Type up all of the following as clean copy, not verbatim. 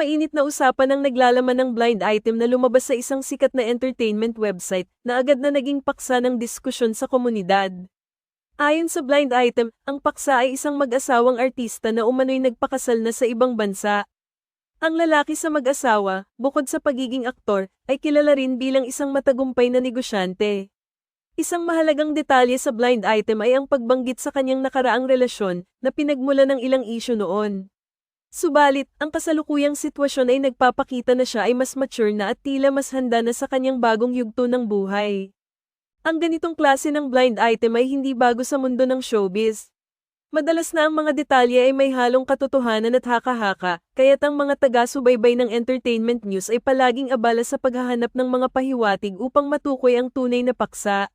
mainit na usapan ang naglalaman ng blind item na lumabas sa isang sikat na entertainment website na agad na naging paksa ng diskusyon sa komunidad. Ayon sa blind item, ang paksa ay isang mag-asawang artista na umano'y nagpakasal na sa ibang bansa. Ang lalaki sa mag-asawa, bukod sa pagiging aktor, ay kilala rin bilang isang matagumpay na negosyante. Isang mahalagang detalye sa blind item ay ang pagbanggit sa kanyang nakaraang relasyon na pinagmula ng ilang isyu noon. Subalit, ang kasalukuyang sitwasyon ay nagpapakita na siya ay mas mature na at tila mas handa na sa kanyang bagong yugto ng buhay. Ang ganitong klase ng blind item ay hindi bago sa mundo ng showbiz. Madalas na ang mga detalye ay may halong katotohanan at haka-haka, kaya't ang mga taga-subaybay ng entertainment news ay palaging abala sa paghahanap ng mga pahiwatig upang matukoy ang tunay na paksa.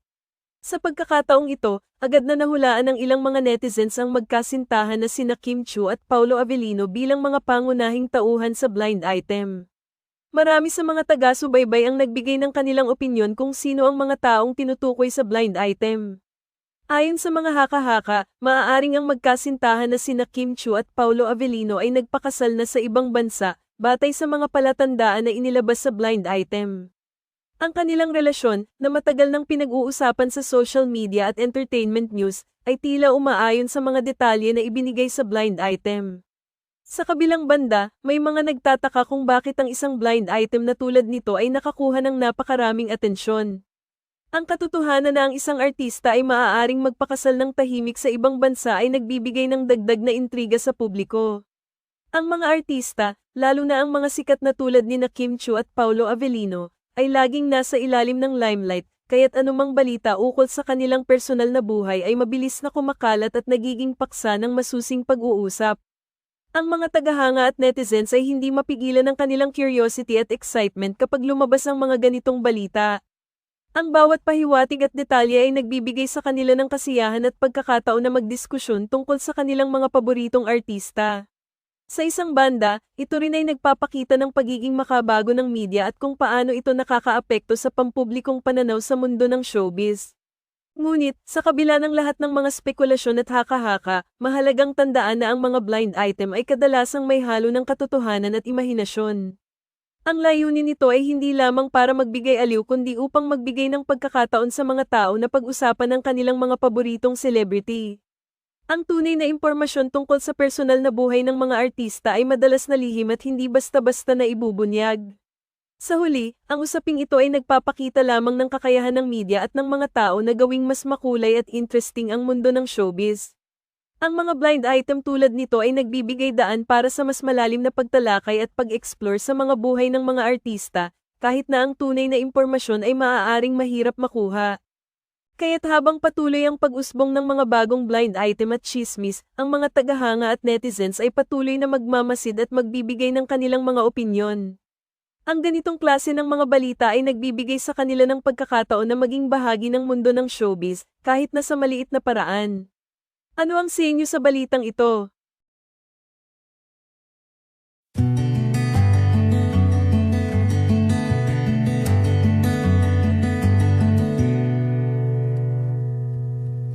Sa pagkakataong ito, agad na nahulaan ng ilang mga netizens ang magkasintahan na sina Kim Chiu at Paulo Avellino bilang mga pangunahing tauhan sa blind item. Marami sa mga taga-subaybay ang nagbigay ng kanilang opinyon kung sino ang mga taong tinutukoy sa blind item. Ayon sa mga haka-haka, maaaring ang magkasintahan na sina Kim Chiu at Paulo Avellino ay nagpakasal na sa ibang bansa, batay sa mga palatandaan na inilabas sa blind item. Ang kanilang relasyon, na matagal nang pinag-uusapan sa social media at entertainment news, ay tila umaayon sa mga detalye na ibinigay sa blind item. Sa kabilang banda, may mga nagtataka kung bakit ang isang blind item na tulad nito ay nakakuha ng napakaraming atensyon. Ang katotohanan na ang isang artista ay maaaring magpakasal ng tahimik sa ibang bansa ay nagbibigay ng dagdag na intriga sa publiko. Ang mga artista, lalo na ang mga sikat na tulad ni Kim Chiu at Paulo Avellino, ay laging nasa ilalim ng limelight, kaya't anumang balita ukol sa kanilang personal na buhay ay mabilis na kumakalat at nagiging paksa ng masusing pag-uusap. Ang mga tagahanga at netizens ay hindi mapigilan ng kanilang curiosity at excitement kapag lumabas ang mga ganitong balita. Ang bawat pahiwatig at detalye ay nagbibigay sa kanila ng kasiyahan at pagkakataon na magdiskusyon tungkol sa kanilang mga paboritong artista. Sa isang banda, ito rin ay nagpapakita ng pagiging makabago ng media at kung paano ito nakakaapekto sa pampublikong pananaw sa mundo ng showbiz. Ngunit, sa kabila ng lahat ng mga spekulasyon at haka-haka, mahalagang tandaan na ang mga blind item ay kadalasang may halo ng katotohanan at imahinasyon. Ang layunin nito ay hindi lamang para magbigay aliw kundi upang magbigay ng pagkakataon sa mga tao na pag-usapan ang kanilang mga paboritong celebrity. Ang tunay na impormasyon tungkol sa personal na buhay ng mga artista ay madalas na lihim at hindi basta-basta na ibubunyag. Sa huli, ang usaping ito ay nagpapakita lamang ng kakayahan ng media at ng mga tao na gawing mas makulay at interesting ang mundo ng showbiz. Ang mga blind item tulad nito ay nagbibigay daan para sa mas malalim na pagtalakay at pag-explore sa mga buhay ng mga artista, kahit na ang tunay na impormasyon ay maaaring mahirap makuha. Kaya't habang patuloy ang pag-usbong ng mga bagong blind item at chismis, ang mga tagahanga at netizens ay patuloy na magmamasid at magbibigay ng kanilang mga opinyon. Ang ganitong klase ng mga balita ay nagbibigay sa kanila ng pagkakataon na maging bahagi ng mundo ng showbiz, kahit na sa maliit na paraan. Ano ang sa inyo sa balitang ito?